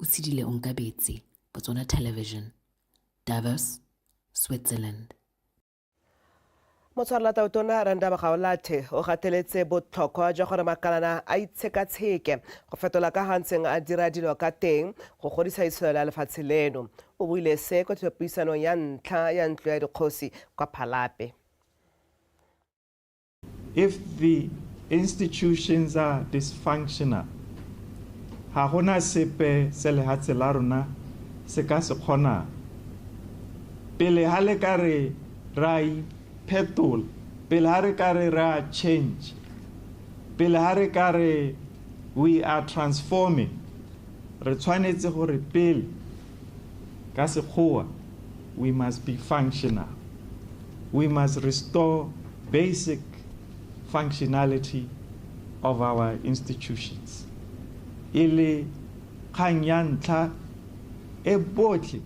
Usidile Onkabetsi, Botswana Television, Davos, Switzerland. Motswarla tautona randa ba gaolathe o gateletse botlhokwa jwa gore makalana a itshekatsheke go fetola ka hantseng a dira dilo ka teng go godisa itsholelo ya lefatshe leno. O buile se ko puisanong ya ntlha ya Ntlo ya Dikgosi kwa Phalape. If the institutions are dysfunctional, ha gona sepe se lehatshe la rona se ka se kgona. Pele ha le ka re rai petol, pele ha re ka re ra change, pele ha re ka re we are transforming, re tshwanetse gore pele ka sekgowa we must be functional. We must restore basic functionality of our institutions. Ile kgang ya ntlha e botlhe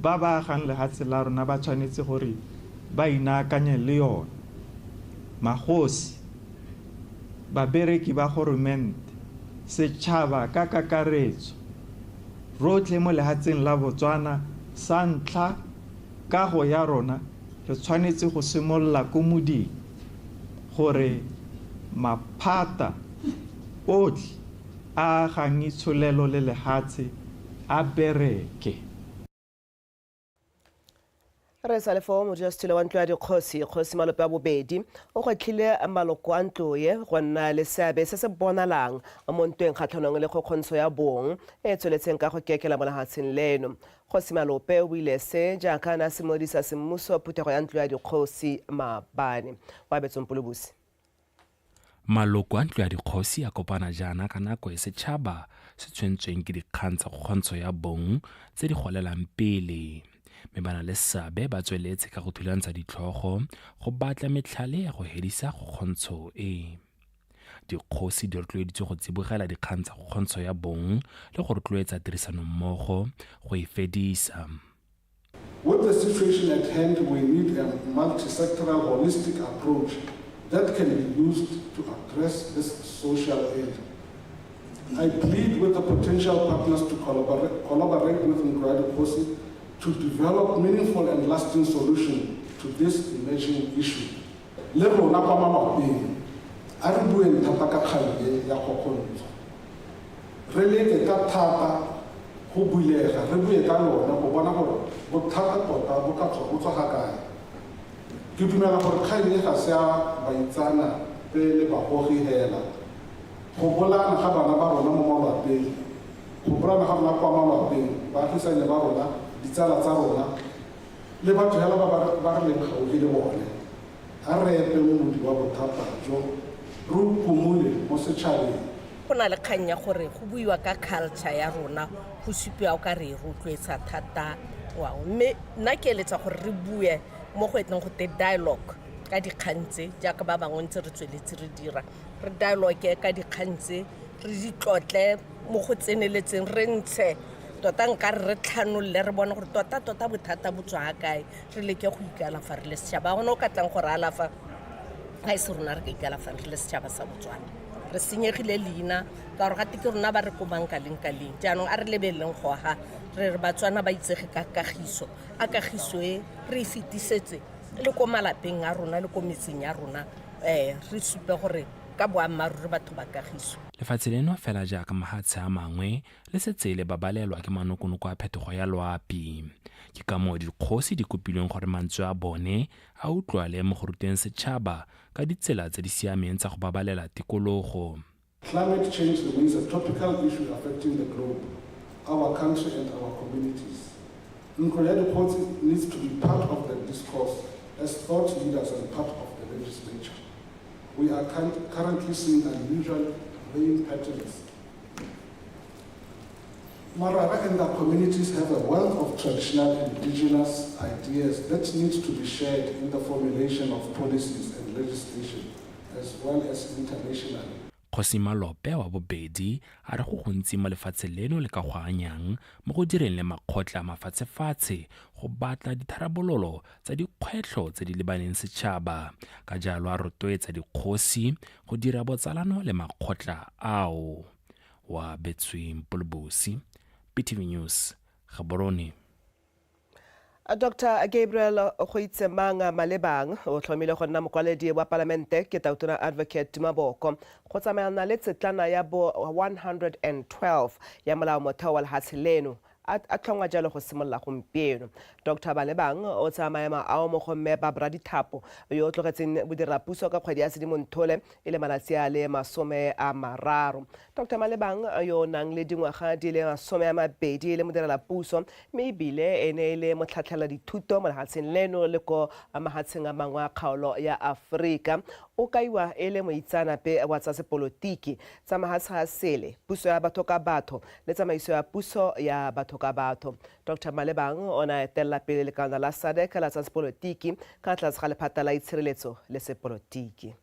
ba ba gang lehatshe la rona ba tshwanetse gore ba inaakanye le yona. Magosi, babereki ba government, setšhaba ka kakaretso, rotlhe mo lehatseng la Botswana sa ntlha kago ya rona re tshwanetse go simolola ko moding gore maphata otlhe a gang itsholelo le lehatshe a bereke. Re sa le fo modulasetulo wa Ntlo ya Dikgosi, Kgosi Malope wa bobedi o gwetlhile maloko a ntlo ye go nna le seabe se se bonalang mo ntweng kgatlhanong le kgokgontsho ya bong e tsweletseng ka go kekela mo lehatsheng leno. Kgosi Malope o buile se jaaka na semodisa semmuso phuthego ya Ntlo ya Dikgosi maabane. Wa Betsompolobusi. Maloko a Ntlo ya Dikgosi a kopana jaana ka nako e setšhaba se tshwentsweng ke dikgang tsa kgokgontsho ya bong tse di golelang pele. Mme bana le seabe ba tsweletse ka go thulantsha ditlhogo go batla metlhale ya go hedisa kgokgontsho e. Dikgosi di rotloeditswe go tsibogela dikgang tsa kgokgontsho ya bong le go rotloetsa tirisanommogo go e fedisa. With the situation at hand, we need a multi-sectoral holistic approach that can be used to address this social ill. I plead with the potential partners to collaborate with Dikgosi to develop meaningful and lasting solutions to this emerging issue. Le rona kwa malapeng a re bueng thata ka kgang ya kgokgontsho. Re leke ka thata go builega, re bue ka lona go bona gore bothata tota bo ka tswa go tswa ga kae. Ke dumela gore kgang e ga se a baitsana pele ba gogi hela. Go bolana ga bana ba rona mo malapeng, go bolana ga bana kwa malapeng, baagisane ba rona, ditsala tsa rona le batho hela ba re leng gaufi le bone. Ha re epe modi wa bothata jo re pomole mo setšhabeng. Go na le kgang ya gore go buiwa ka culture ya rona go supiwa ka re rotloetsa thata wa mme nna ke eletsa gore re bue mo go etleng go te dialogue ka dikgang tse jaaka ba bangwe ntse re tsweletse re dira re dialogue ka dikgang tse re di tlotle mo go tseneletseng re ntshe tota nka re tlhanolle re bona gore tota bothata bo tswa kae re leke go ikalafa re le setšhaba gona o ka tlang gore alafa ga e se rona re ka ikalafa re le setšhaba sa Botswana re senyegile leina ka gore gate ke rona ba re komang ka leng jaanong a re lebeleng go aga re Batswana ba itsege ka kagiso a kagiso e re e fetisetse le ko malapeng a rona le ko metseng ya rona re supe gore ka boammaaruri batho ba kagiso. Lefatshe leno fela jaaka mahatshe a mangwe le setse le babalelwa ke manokonoko a phetogo ya loapi. Ke ka moo dikgosi di kopilweng gore mantswe a bone a utlwale mo go ruteng setšhaba ka ditsela tse di siameng tsa go babalela tikologo. Climate change remains a topical issue affecting the globe, our country and our communities. Ntlo ya Dikgosi needs to be part of the discourse as thought leaders and part of the legislature. We are currently seeing unusual rain patterns. Marara and the communities have a wealth of traditional indigenous ideas that need to be shared in the formulation of policies and legislation, as well as internationally. Kgosi Malope wa bobedi a re go gontsi mo lefatshe leno le ka go anyang mo go direng le makgotla a mafatshefatshe go batla ditharabololo tsa dikgwetlho tse di lebaneng setšhaba. Ka jalo a rotloetsa dikgosi go dira botsalano le makgotla ao. Wa Betsompolobusi, BTV News, Gaborone. Dr. Gabriel Goitsemanga Malebang o tlhomile go nna mokwaledi wa palamente ke Tautona Advocate Maboko go tsamaelana le tsetlana ya bo 112 ya molao motheo wa lefatshe leno a tlhongwa jalo go simolola gompieno. Dr. Malebang o tsaya maemo ao mo go mme Babra Dithapo yo o tlogetseng bodirelapuso ka kgwedi ya Sedimonthole e le malatsi a le 30. Dr. Malebang yo o nang le dingwaga di le 20 le modirelapuso mme ebile e ne e le motlhatlhela dithuto mo lefatsheng leno le ko mafatsheng a mangwe a kgaolo ya Aforika o kaiwa e le moitseanape wa tsa sepolotiki tsa mafatshe a sele, puso ya batho ka batho le tsamaiso ya puso ya batho ka batho. Dr. Malebang o na etela pele lekala la SADC la tsa sepolotiki ka tlase ga lephata la itshireletso le sepolotiki.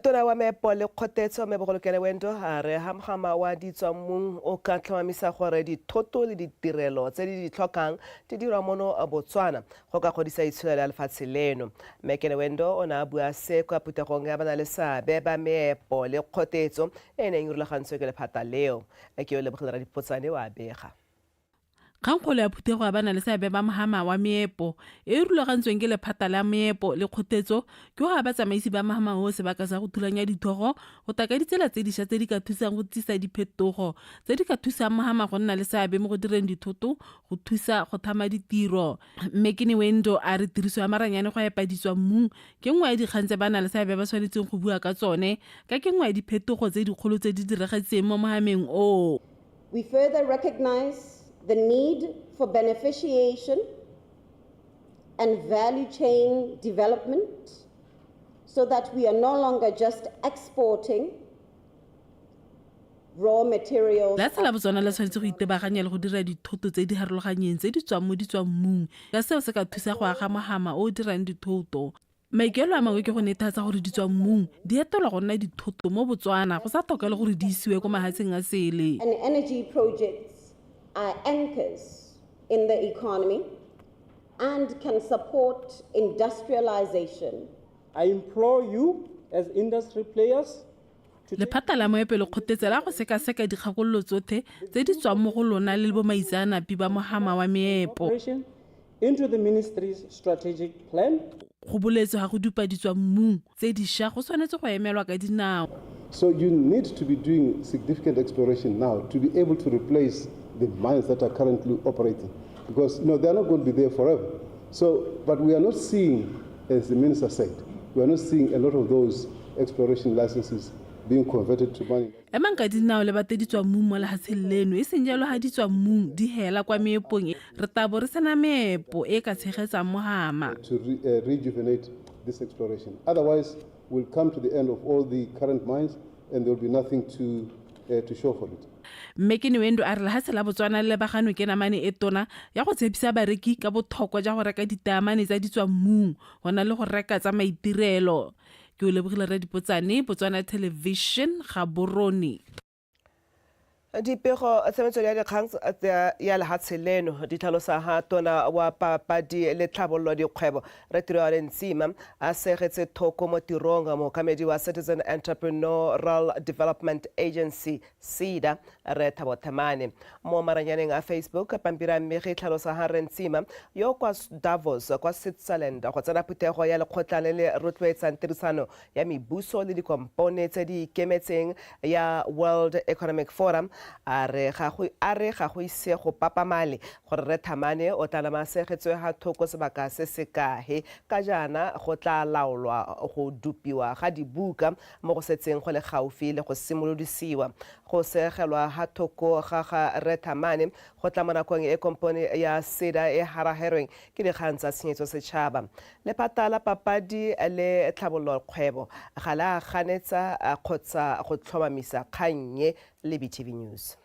Tona wa meepo le kgotetso Mebogolokele Wendo a re hamgama wa ditswamong o ka tlhomamisa gore dithoto le ditirelo tse di tlhokang di dirwa mono Botswana go ka godisa itsholelo ya lefatshe leno. Mekele Wendo o na bua se kwa putegong ya bana le seabe ba meepo le kgotetso e neng e rulagantswe ke lephata leo. Ke yo Lebogelera Dipotsane wa bega. Kgankgolo ya phutego ya bana le seabe ba mahama wa meepo e rulagantsweng ke lephata la meepo le kgotetso ke go ba tsamaisi ba mahama o sebaka sa go thulanya dithogo go taka ditsela tse dišwa tse di ka thusang go tsisa diphetogo tse di ka thusang mahama go nna le seabe mo go direng dithoto go thusa go thama ditiro. Mmekini Wendo a re tiriso ya maranyane go epaditswa mmung ke nngwe ya dikgang tse bana le seabe ba tshwanetseng go bua ka tsone ka ke nngwe ya diphetogo tse dikgolo tse di diragetseng mo mohameng o. We further recognize the need for beneficiation and value chain development so that we are no longer just exporting raw materials. La tsela Botswana le tshwanetse go itebaganya le go dira dithoto tse di harologanyeng tse di tswang mo ditswammung ka seo se ka thusa go aga mahama o dirang dithoto. Maikelo a mangwe ke go netefatsa gore ditswammung di etelwa go nna dithoto mo Botswana go sa tlhokega gore di isiwe ko mafatsheng a sele. And energy projects are anchors in the economy and can support industrialization. I implore you as industry players lephata la moepo le kgotetse la go sekaseka dikgakololo tsotlhe tse di tswang mo go lona le bo maitsanapi ba mohama wa meepo into the ministry's strategic plan. Go boletse ga go dupa ditswammung tse dišwa go tshwanetse go emelwa ka dinao. So you need to be doing significant exploration now to be able to replace the mines that are currently operating, because they're not going to be there forever. So, but we are not seeing, as the minister said, we are not seeing a lot of those exploration licenses being converted to money. Emang ka dinao le bate ditswammung mo lefatsheng leno e seng jalo ga ditswammung di hela kwa meepong re tabo re sena meepo e ka tshegetsang mohama. To rejuvenate this exploration. Otherwise, we'll come to the end of all the current mines and there will be nothing to show for it. Mmekini Wendo a re lefatshe la Botswana le baganwe ke namane e tona ya go tshepisa bareki ka botlhokwa ja go reka ditamane tsa ditswammung gona le go reka tsa maitirelo. Ke o Lebogelera Dipotsane, Botswana Television, Gaborone. Dipego tsamaiso ya dikgang ya lefatshe leno di tlhalosa ha tona wa papadi le tlhabololo dikgwebo re tiro ya Ntsima a segetse thoko mo tirong mookamedi wa Citizen Entrepreneurial Development Agency CEDA re Thabo Temane mo maranyaneng a Facebook pampira mmege tlhalosa ha re Ntsima yo kwa Davos kwa Switzerland go tsena phutego ya lekgotla le rotloetsang tirisano ya mebuso le dikompone tse di ikemetseng ya World Economic Forum a re ga go ise go papamale gore re Thamane o tla masegetswe ha thoko sebaka se se kae ka jana go tla laolwa go dupiwa ga dibuka mo go setseng go le gaufi le go simolodisiwa go segelwa ha thoko ga re Thamane go tla mo nakong e kompone ya CEDA e haraherweng ke dikgang tsa tshenyetso setšhaba le patala papadi le tlhabololo kgwebo ga la ganetsa kgotsa go tlhomamisa kgannye le BTV News.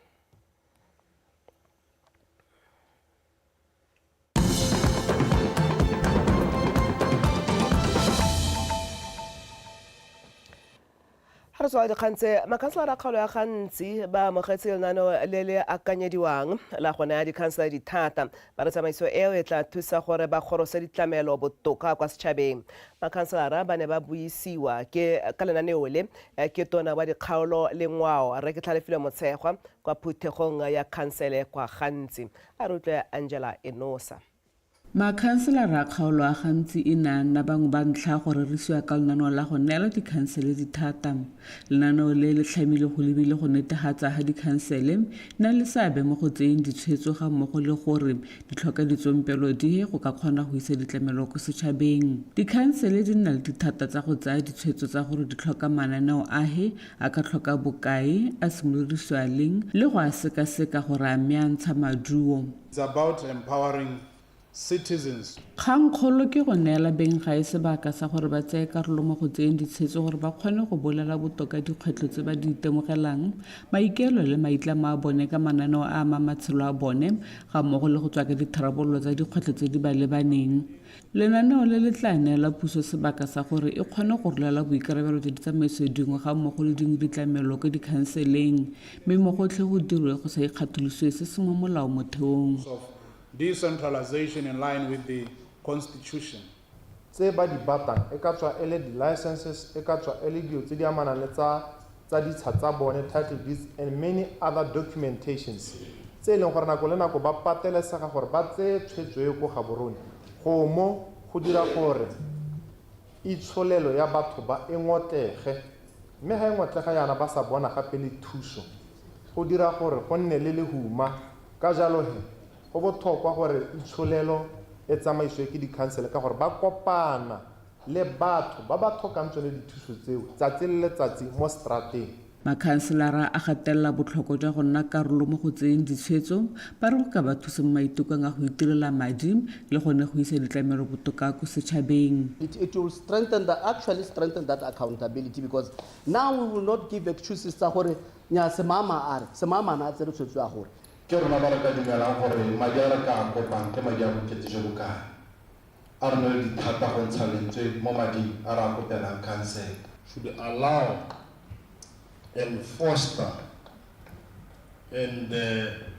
re tswa dikgang tse makhanselara a kgaolo ya Ghanzi ba amogetse lenaneo le le akanyediwang la go naya dikhansela dithata ba re tsamaiso eo e tla thusa gore ba gorose ditlamelo botoka kwa setšhabeng. Makhanselara ba ne ba buisiwa ka lenaneo le ke tona wa dikgaolo le ngwao re ke Tlhalefile Motshegwa kwa phuthegong ya khansele kwa Ghanzi. A re utlwe Angela Enosa. Makhanselara a kgaolo a Ghanzi e nna bangwe ba ntlha go rerisiwa ka lenaneo la go neela dikhansele dithata. Lenaneo le le tlhamile go lebile go netefatsa ga dikhansele na le seabe mo go tseyeng ditshwetso ga mmogo le gore di tlhoka ditsompelo di go ka kgona go isa ditlamelo ko setšhabeng. Dikhansele di nna le dithata tsa go tsaya ditshwetso tsa gore di tlhoka mananeo ahe a ka tlhoka bokae a simolodisiwa leng le go a sekaseka gore a mme a ntsha maduo. It's about empowering citizens. Kgangkgolo ke go neela beng gae sebaka sa gore ba tseye karolo mo go tseyeng ditshwetso gore ba kgone go bolela botoka dikgwetlho tse ba di itemogelang, maikelo le maitlamo a bone ka mananeo a ama matshelo a bone ga mmogo le go tswa ka ditharabololo tsa dikgwetlho tse di ba lebaneng. Lenaneo le le tla neela puso sebaka sa gore e kgone go rolela boikarabelo jwa ditsamaiso dingwe ga mmogo le dingwe ditlamelo ko dikhanseleng mme mo gotlhe go dirwe go sa ikgatolosiwe se se mo molao motheong. Decentralization in line with the Constitution. Tse ba di batang e ka tswa ele di licenses, e ka tswa ele dio tse di amanang le tsa ditsha tsa bone, title deeds and many other documentations. Tse leng gore nako le nako ba patelesega gore ba tse tshwetso e go gaborone. Go mo go dira gore itsholelo ya batho ba engotlege. Mme ga engotlega yana ba sa bona gape le thuso. Go dira gore go nne le lehuma ka jalo go botlhokwa gore itsholelo e tsamaiswe ke dikhansele ka gore ba kopana le batho ba ba tlhokang tsone dithuso tseo tsatsi le letsatsi mo strateng. Makhanselara a gatelela botlhokwa jwa go nna karolo mo go tseyeng ditshwetso ba re go ka ba thusa mo maitekong a go itirela madi le gone go isa ditlamelo botoka ko setšhabeng. It will actually strengthen that accountability because now we will not give excuses tsa gore nya semama na tsere tshwetso ya gore ke rona ba re ka dumelang gore madi a re ka kopang ke madi a bokete jo bokae a re nne le dithata go ntsha lentswe mo mading a re a kopelang council should allow and foster and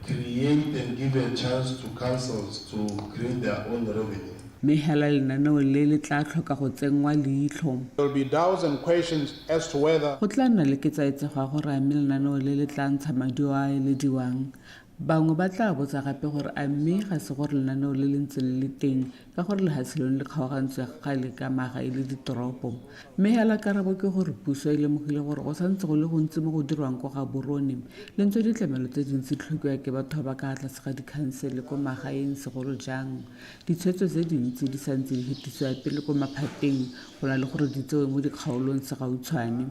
create and give a chance to councils to create their own revenue. Mehela lenaneo le le tla tlhoka go tsengwa leitlho. There will be doubts and questions as to whether go tla nna le ketsaetsego gore a mme lenaneo le le tla ntsha madio a elediwang. Bangwe ba tla botsa gape gore a mme ga se gore lenaneo le le ntse le le teng ka gore lehatshelong le kgaogantswe ga le ka magae le ditoropo. Mme hela karabo ke gore puso e lemogile gore go santse go le gontsi mo go dirwang go ga borone le ntse ditlamelo tse dintsi tlhokiwa ke batho ba ka tlase ga dikhansele ko magaeng segolo jang. Ditshwetso tse dintsi di santse di fetisiwa pele ko maphateng go na le gore di tsewe mo dikgaolong se gautshwane.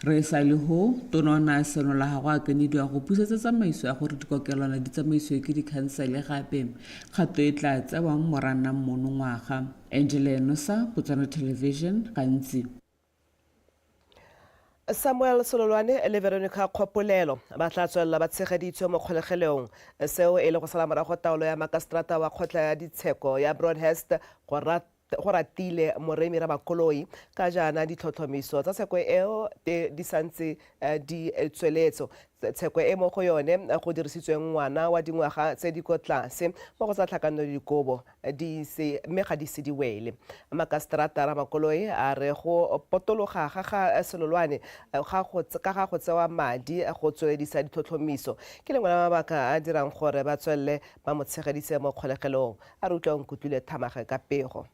Re sa le ho tonona seno la gago a kenediwa go pusetsa tsamaiso ya gore dikokelwana di tsamaisiwe ke dikhansele gape kgato e tla tsewang moranang monongwaga. Angela Enosa, Botswana Television, Ghanzi. Samuel Sololwane le Veronica Khopolelo ba tla tswella ba tshegeditswe mo kgolegelong seo e le go sala morago taolo ya makastrata wa kgotla ya ditsheko ya Broadhurst go ratile moremi ra bakoloi ka jana ditlhotlhomiso tsa tsheko eo di santse di tsweletso tsheko e mo go yone go dirisitsweng ngwana wa dingwaga tse di ko tlase mo go tsa tlhakanelo dikobo mme ga di se di wele. Makastrata ra makoloi a re go potologa ga Sololwane ka ga go tsewa madi go tsweledisa ditlhotlhomiso ke lengwe la mabaka a dirang gore ba tswelle ba mo tshegeditse mo kgolegelong. A re utlwa Nkutlwile Thamaga ka pego.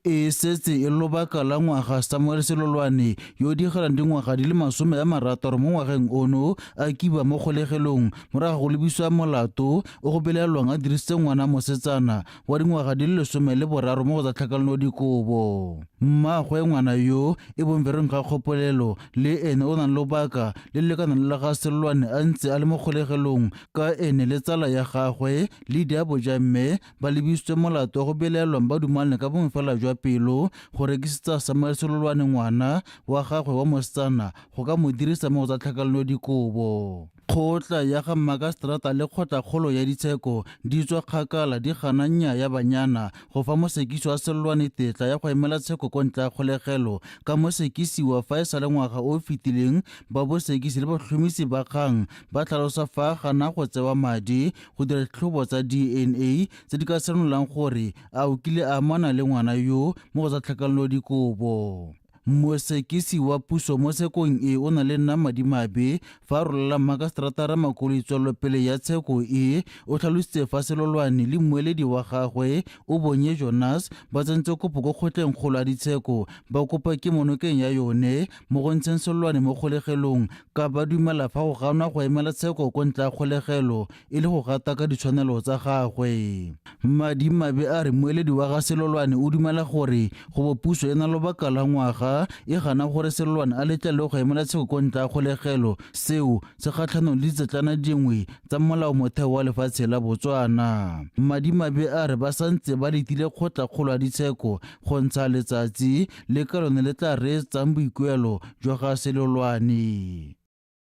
e setse e lobaka la ngwaga Samuel Sololwane yo digelang dingwaga di le 60 mo ngwageng ono a kiba mo kgolegelong morago go lebiswa molato o go belelwang a dirisitse ngwana mosetsana wa dingwaga di le 13 mo go tsa tlhakanelo dikobo. Mmaagwe ngwana yo e bong Veronica Khopolelo le ene o nang lobaka le lekana la ga Sololwane a ntse a le mo kgolegelong ka ene le tsala ya gagwe le Diabojamme ba lebisitswe molato go belelwang ba dumalane ka bongwe fela jwa pelo go rekisetsa Samuel Sololwane ngwana wa gagwe wa mosetsana go ka mo dirisa mo go tsa tlhakanelo dikobo. kgotla ya ga Makastrata le kgotla-kgolo ya ditsheko di tswa kgakala di gana nnyaya banyana go fa mosekisi wa selolwane tetla ya go emela tsheko ko ntle ya kgolegelo ka mosekisiwa fa e sa le ngwaga o fetileng ba bosekisi le batlhomisi ba kgang ba tlhalosa fa gana go tsewa madi go dira ditlhobo tsa DNA tse di ka senolang gore a o kile a amana le ngwana yo mo go tsa tlhakanelodikobo. Mosekisi wa puso mo tshekong e o na le nna madimabe fa a rolela Makastrata Ramakoloi tswelopele ya tsheko e o tlhalositse fa selolwane le mmueledi wa gagwe o Bonye Jonas ba tsentse kopo ko kgotleng kgolo ya ditsheko ba kopa ke monokeng ya yone mo go ntsheng selolwane mo kgolegelong ka ba dumela fa go ganwa go emela tsheko ko ntle ya kgolegelo e le go gata ka ditshwanelo tsa gagwe. Madimabe a re mmueledi wa ga selolwane o dumela gore go bo puso e na lobaka la ngwaga e gana gore selolwane a letlele go emela tsheko ko ntle ya kgolegelo seo se kgatlhanong le ditsetlana dingwe tsa molao motheo wa lefatshe la Botswana. Madimabe a re ba santse ba letile kgotla-kgolo ya ditsheko go ntsha letsatsi le ka lone le tla reetsang boikuelo jwa ga selolwane.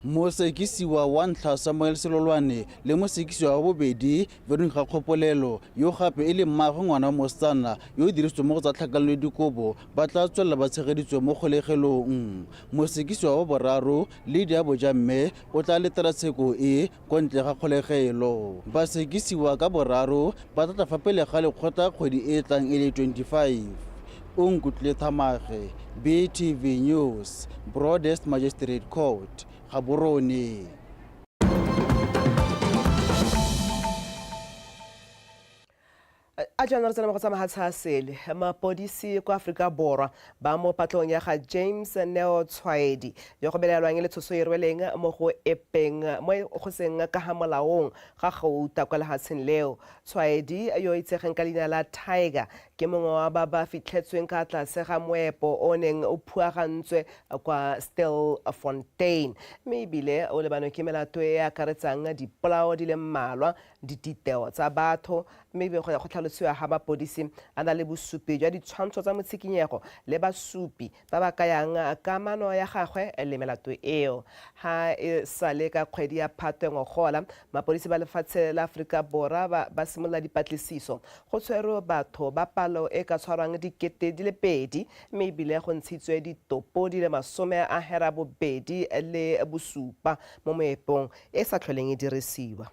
Mosekisiwa wa ntlha Samuel Selolwane le mosekisiwa wa bobedi Veronica Kgopolelo yo gape e le mmaagwe ngwana wa mosetsana yo o dirisitswe mo go tsa tlhakanelodikobo ba tla tswelela ba tshegeditswe mo kgolegelong. Mosekisiwa wa boraro Lydia Bojamme o tla letela tsheko e ko ntle ga kgolegelo. Basekisiwa ka boraro ba tla fa pele ga lekgotla kgwedi e tlang e le 25. Onkutlwe Thamage, BTV News, Broadest Magistrate Court, Gaborone. a jaanong re tsena mo go tsa magatshasele mapodisi kwa Aforika Borwa ba mo patlong ya ga James Neo Tshwaedi yo go belelwang le tshoso e rweleng mo go epeng mo go seng ka ga molaong ga gauta kwa lehatsheng leo. Tshwaedi yo itsegeng ka leina la Tiger ke mongwe wa ba ba fitlhetsweng ka tlase ga moepo o neng o phuagantswe kwa Stilfontein mme ebile o lebanwe ke melato e akaretsang dipolao di le mmalwa dititeo tsa batho mme go tlhalosiwa ga mapodisi a na le bosupi jwa ditshwantsho tsa motshikinyego le basupi ba ba kayang kamano ya gagwe le melato eo. Ha e sale ka kgwedi ya Phatwe ngogola mapodisi ba lefatshe la Aforika Borwa ba simolola dipatlisiso go tshwerwe batho ba palo e ka tshwarwang 2,000 mme ebile go ntshitswe ditopo di le 27 mo moepong e sa tlholeng e dirisiwa.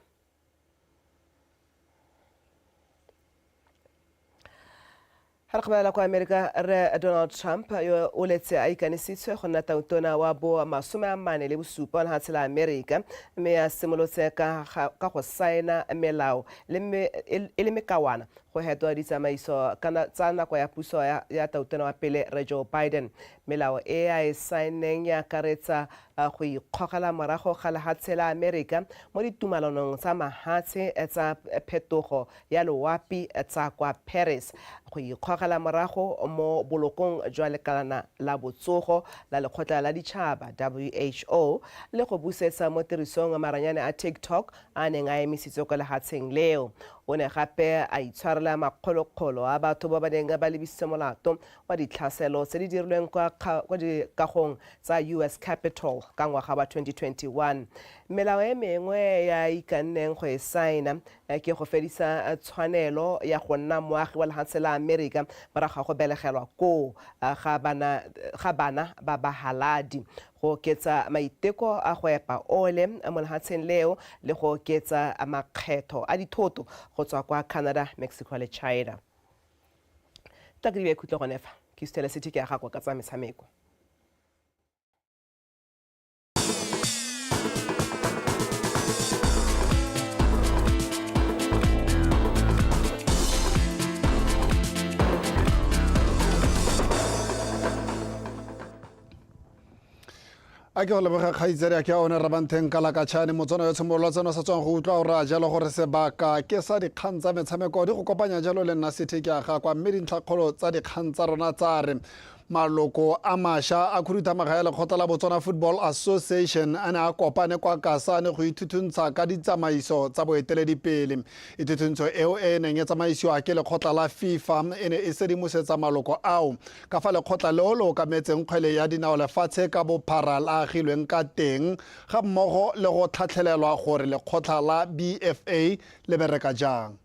Ha re kgabela kwa Amerika re Donald Trump yo o letse a ikanisitswe go nna tautona wa bo 47 wa lefatshe la Amerika mme a simolotse ka go saena melao le mekawana go hetola ditsamaiso tsa nako ya puso ya tautona wa pele re Joe Biden. Melao e a e saeneng ya akaretsa go ikgogela morago ga lefatshe la Amerika mo ditumalanong tsa mahatshe tsa phetogo ya loapi tsa kwa Paris, go ikgogela morago mo bolokong jwa lekalana la botsogo la lekgotla la ditšhaba WHO le go busetsa mo tirisong maranyane a TikTok a neng a emisitswe kwa lefatsheng leo. O ne gape a itshwarela makgolokgolo a batho ba ba neng ba lebisitse molato wa ditlhaselo tse di dirilweng kwa dikagong tsa US Capitol ka ngwaga wa 2021. Melao e mengwe ya ikanneng go e saena ke go fedisa tshwanelo ya go nna moagi wa lefatshe la Amerika morago ga go belegelwa ko ga bana ba bahaladi, go oketsa maiteko a go epa ole mo lefatsheng leo le go oketsa makgetho a dithoto go tswa kwa Canada, Mexico le China. Takribe khutlo go nefa ke stela city ke ga go ka tsa metshameko. a ke go leboga kgaitsedi a ke a one rabanteng ka lakatšhane motswana yo tshimolola tseno sa tswang go utlwa gore a jalo gore sebaka ke sa dikgang tsa metshameko di go kopanya jalo le nna sethe ke a gakwa mme dintlhakgolo tsa dikgang tsa rona tsa re maloko a mašwa a khuduthamaga ya lekgotla la Botswana Football Association a ne a kopane kwa Kasane go ithuthuntsa ka ditsamaiso tsa boeteledipele. Ithuthuntso eo e neng e tsamaisiwa ke lekgotla la FIFA e ne e sedimosetsa maloko ao ka fa lekgotla leo le okametseng kgwele ya dinao lefatshe ka bophara la agilweng ka teng ga mmogo le go tlhatlhelelwa gore lekgotla la BFA le bereka jang.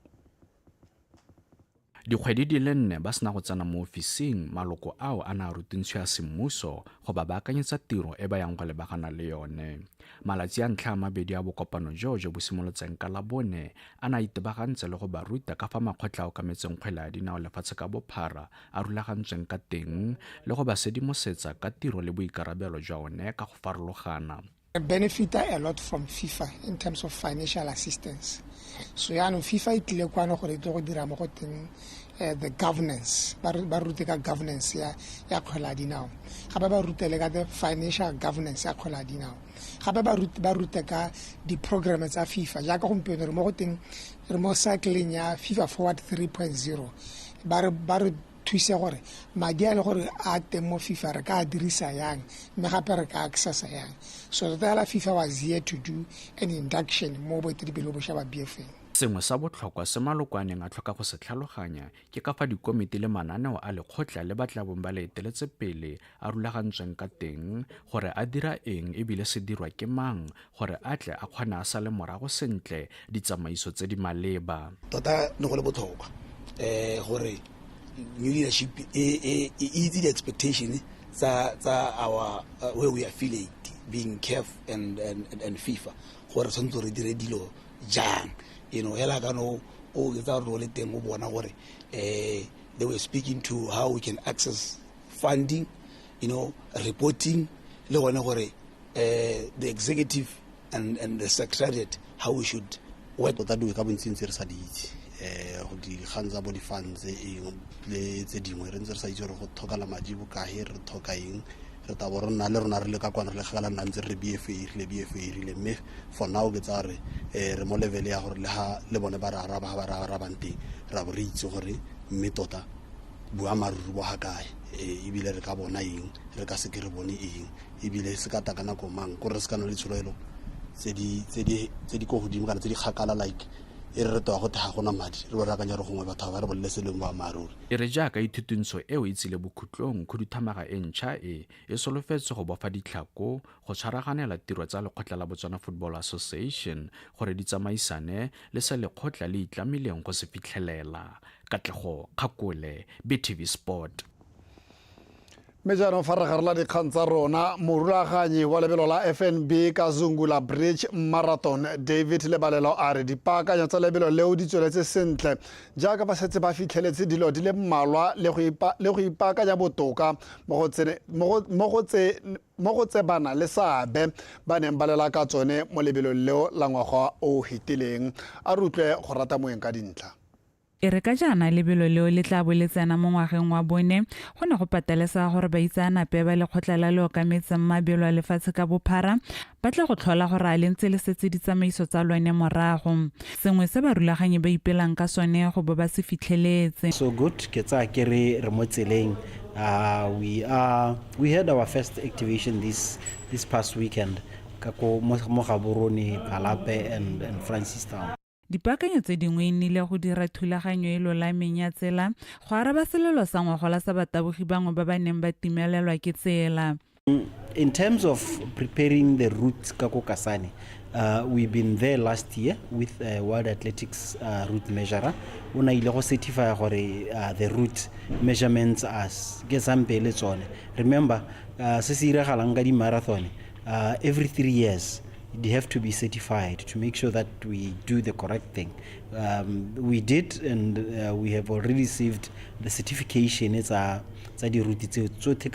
Dikgwedi di le 4 ba sena go tsena mo ofising, maloko ao a na rutintswe ya semmuso go ba baakanyetsa tiro e ba yang go lebagana le yone. Malatsi a ntlha a mabedi a bokopano jo bo simolotseng ka Labone a na itebagantse le go ba ruta ka fa makgotla a okametseng kgwele ya dinao lefatshe ka bophara a rulagantsweng ka teng le go ba sedimosetsa ka tiro le boikarabelo jwa one ka go farologana. Benefit a lot from FIFA in terms of financial assistance. So FIFA e tlile kwano gore go dira mo go teng the governance ba rute ka governance ya kgwele ya dinao gape ba rutele ka the financial governance ya kgwele ya dinao gape ba rute ka di-programs tsa FIFA jaaka gompieno re mo go teng re mo cycling ya FIFA Forward 3.0 ba re thuse gore madi a le gore a teng mo FIFA re ka dirisa yang mme gape re ka accessa yang. So the FIFA was here to do an induction mo boeteledipele bo ba BFA. Sengwe sa botlhokwa se malokwaneng a tlhoka go se tlhaloganya ke ka fa dikomiti le mananeo a lekgotla le batla bong ba le eteletse pele a rulagantsweng ka teng gore a dira eng ebile se dirwa ke mang gore a tle a kgona a sa le morago sentle ditsamaiso tse di maleba. Tota ne go le botlhokwa gore new leadership itse the expectation tsa our where we affiliate being CAF and FIFA gore tshwanetse re dire dilo jang. Hela ka no o getsa re le teng o bona gore they were speaking to how we can access funding, reporting le gone gore the executive and the secretariat how we should work that we ka bontsi re sa di itse go di ganza bo di funds le tse dingwe re ntse re sa itse gore go thokala madi bokae re thoka eng re ta bo rona le rona re le ka kwana re gala nna ntse re BFA rile mme for now ke tsa re mo level ya gore le ha le bone ba ra banteng ra bo re itse gore mme tota bua maruru bo ha kae ebile re ka bona eng re ka se ke re bone eng ebile se ka takana ko mang gore se kana le tsholoelo tse di go godimo kana tse di khakala like e re toa go tha gona madi re ra kanya re gongwe batho ba re bolle seleng ba maruri e re jaaka ithutuntsho eo e tsile bokhutlong khuduthamaga e ntšha e solofetse go bofa ditlhako go tshwaraganela tiro tsa lekgotla la Botswana Football Association gore di tsamaisane le se lekgotla le itlamileng go se fitlhelela. Katlego Kgakole, BTV Sport. mme jaanong fa re gare la dikgang tsa rona morulaganyi wa lebelo la FNB Kazungula Bridge Marathon David Lebalelo a re dipaakanyo tsa lebelo leo di tsweletse sentle jaaka ba setse ba fitlheletse dilo di le mmalwa le go ipaakanya botoka mo go tsebana le seabe ba neng ba lela ka tsone mo lebelong leo la ngwaga o hetileng a re utlwe go rata moeng ka dintlha. E re ka jaana lebelo leo le tla bo le tsena mo ngwageng wa bone go ne go patelesa gore ba itseanape ba lekgotla la le okametseng mabelo a lefatshe ka bophara ba tla go tlhola gore a le ntse le setse ditsamaiso tsa lone morago sengwe se ba rulaganyi ba ipelang ka sone go bo ba se fitlheletse. So good ke tsa ke re mo tseleng we had our first activation this past weekend ka ko mo Gaborone, Kalape and Francistown. Dipaakanyo tse dingwe nnile go dira thulaganyo e lolameng ya tsela go araba selelo sa ngwagola sa batabogi bangwe ba ba neng ba timelelwa ke tsela. In terms of preparing the route ka ko Kasane, we've been there last year with World Athletics route measurer. Ona ile go certify gore the route measurements as ke sampele tsone. Remember se se iragalang ka di marathon every 3 years they have to be certified to make sure that we do the correct thing. We did, and we have already received the certification. It's a di route tsotlhe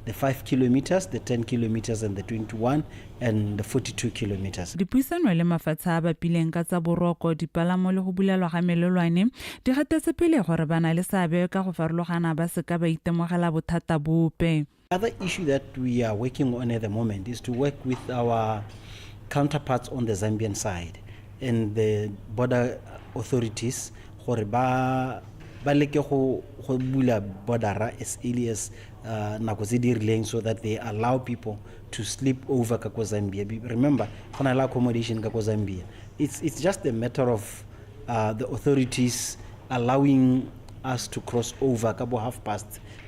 the 5 kilometers, the 10 kilometers, and the 21 and the 42 kilometers. Dipuisano le mafatshe a bapileng ka tsa boroko dipalamo le go bulelwa ga melelwane di gatetse pele gore bana le seabe ka go farologana ba se ka ba itemogela bothata bope. Another issue that we are working on at the moment is to work with our counterparts on the Zambian side and the border authorities gore ba leke go bula border as early as nako tse di rileng so that they allow people to sleep over ka ko Zambia. Remember go na le accommodation ka ko Zambia. It's just a matter of the authorities allowing us to cross over kabo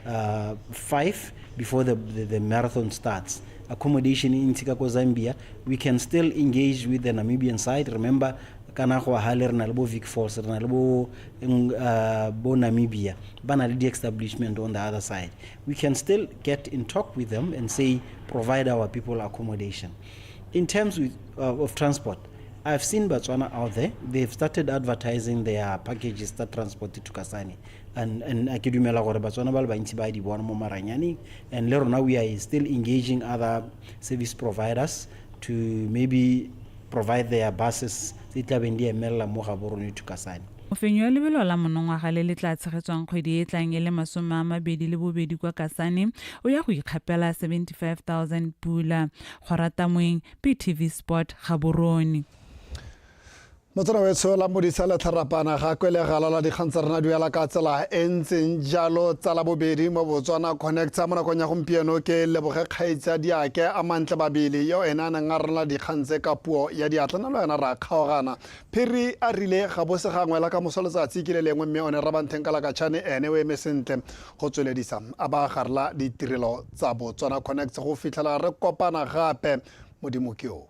5:30 before the marathon starts. Accommodation in Tikako, Zambia, we can still engage with the Namibian side. Remember, Kanako Haler Nalbo Vic Force, Nalbo Bo Namibia, Banalidi establishment on the other side. We can still get in talk with them and say, provide our people accommodation. In terms of transport, I've seen Botswana out there. They've started advertising their packages that transported to Kasane. And akidumela gore Botswana ba le bantsi ba di bona mo maranyane, and later now we are still engaging other service providers to maybe provide their buses tse tla beng di emela mo ga borone to Kasane. Mofenyo wa lebelo la monongwaga le le tla tshegetswang kgwedi e tlang e le 22 kwa Kasane o ya go ikgapela 75,000 pula. Kgoratamweng PTV Sport Gaborone. Motsana wetso la modisa le tharapana ga kwele galala dikgang tsa rena duela ka tsela e ntseng jalo tsa LABOBEDI mo Botswana Connecta mo nakong ya gompieno ke leboge kgaitsa diake a mantle babili yo ena nang a rena dikgang tse ka puo ya diatla le yena ra kgaogana phiri a rile ga bose gangwe la ka mosoletsatsi ke le lengwe mme one ra bantheng ka la ka tshane ene we me sentle go tsweledisa a ba garla ditirelo tsa Botswana Connecta go fitlhela re kopana gape modimo ke o.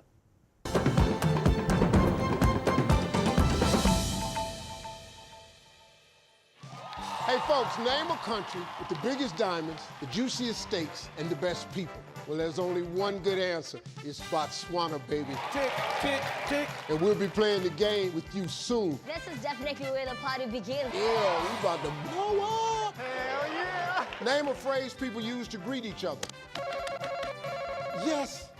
Hey folks, name a country with the biggest diamonds, the juiciest steaks, and the best people. Well, there's only one good answer. It's Botswana, baby. Tick, tick, tick. And we'll be playing the game with you soon. This is definitely where the party begins. Yeah, we about to blow up. Hell yeah. Name a phrase people use to greet each other. Yes.